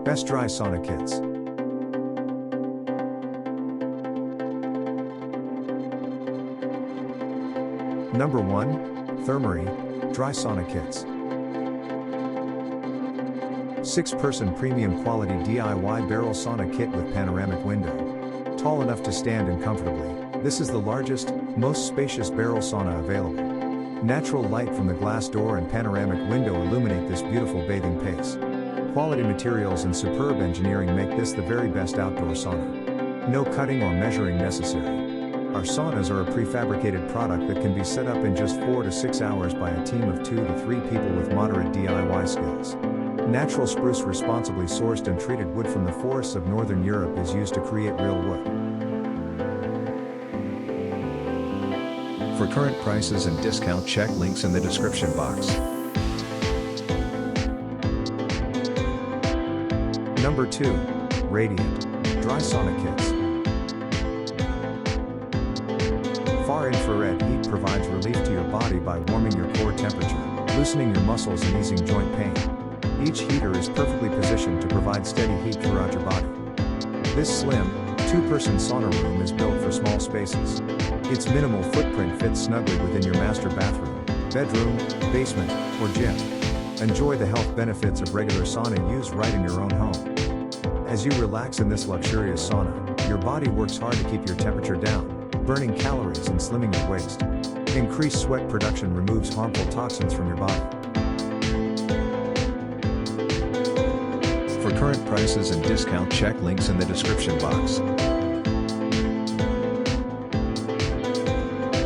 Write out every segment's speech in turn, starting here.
Best dry sauna kits. Number 1. Thermary Dry Sauna Kits. 6-person premium quality DIY barrel sauna kit with panoramic window. Tall enough to stand in comfortably, this is the largest, most spacious barrel sauna available. Natural light from the glass door and panoramic window illuminate this beautiful bathing place. Quality materials and superb engineering make this the very best outdoor sauna. No cutting or measuring necessary. Our saunas are a prefabricated product that can be set up in just 4 to 6 hours by a team of 2 to 3 people with moderate DIY skills. Natural spruce responsibly sourced and treated wood from the forests of Northern Europe is used to create real wood. For current prices and discount, check links in the description box. Number 2. Radiant Dry Sauna Kits. Far infrared heat provides relief to your body by warming your core temperature, loosening your muscles and easing joint pain. Each heater is perfectly positioned to provide steady heat throughout your body. This slim, 2-person sauna room is built for small spaces. Its minimal footprint fits snugly within your master bathroom, bedroom, basement, or gym. Enjoy the health benefits of regular sauna used right in your own home. As you relax in this luxurious sauna, your body works hard to keep your temperature down, burning calories and slimming your waist. Increased sweat production removes harmful toxins from your body. For current prices and discount, check links in the description box.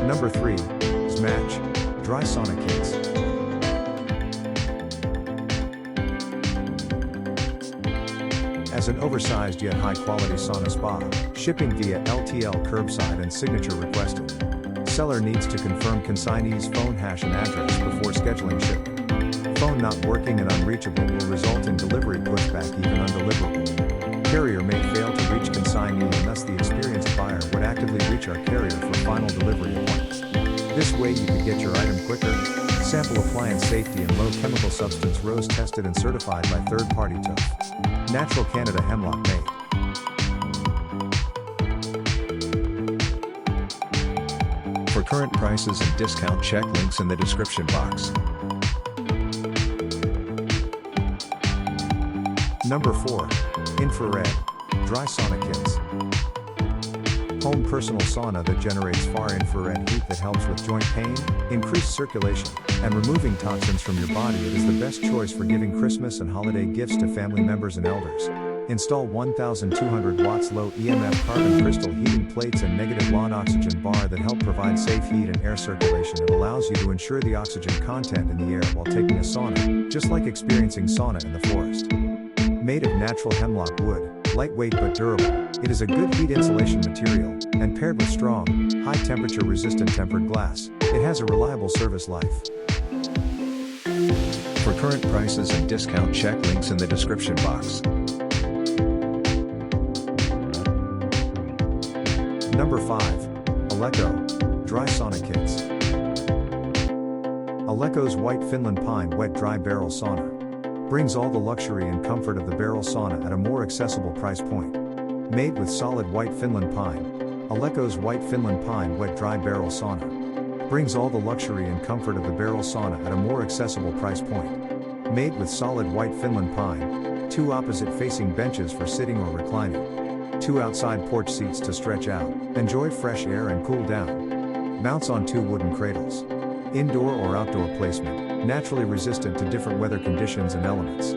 Number 3. Smatch Dry Sauna Kits. As an oversized yet high-quality sauna spa, shipping via LTL curbside and signature requested. Seller needs to confirm consignee's phone hash and address before scheduling shipment. Phone not working and unreachable will result in delivery pushback even undeliverable. Carrier may fail to reach consignee and thus the experienced buyer would actively reach our carrier for final delivery appointments. This way you could get your item quicker. Sample appliance safety and low chemical substance rose tested and certified by third-party TÜV. Natural Canada Hemlock made. For current prices and discount, check links in the description box. Number 4. Infrared Dry Sauna Kits. Home personal sauna that generates far infrared heat that helps with joint pain, increased circulation, and removing toxins from your body. It is the best choice for giving Christmas and holiday gifts to family members and elders. Install 1200 watts low EMF carbon crystal heating plates and negative lawn oxygen bar that help provide safe heat and air circulation. It allows you to ensure the oxygen content in the air while taking a sauna, just like experiencing sauna in the forest. Made of natural hemlock wood, lightweight but durable, it is a good heat insulation material, and paired with strong, high-temperature resistant tempered glass, it has a reliable service life. For current prices and discount, check links in the description box. Number 5. Aleco Dry Sauna Kits. Aleco's White Finland Pine Wet Dry Barrel Sauna brings all the luxury and comfort of the barrel sauna at a more accessible price point. Made with solid white Finland pine, Aleco's White Finland Pine Wet Dry Barrel Sauna brings all the luxury and comfort of the barrel sauna at a more accessible price point. Made with solid white Finland pine, 2 opposite-facing benches for sitting or reclining, 2 outside porch seats to stretch out, enjoy fresh air and cool down. Mounts on 2 wooden cradles. Indoor or outdoor placement, naturally resistant to different weather conditions and elements.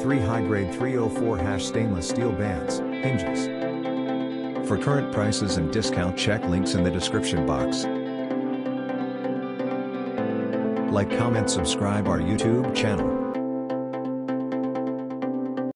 3 high-grade 304 stainless steel bands, hinges. For current prices and discount, check links in the description box. Like, comment, subscribe our YouTube channel.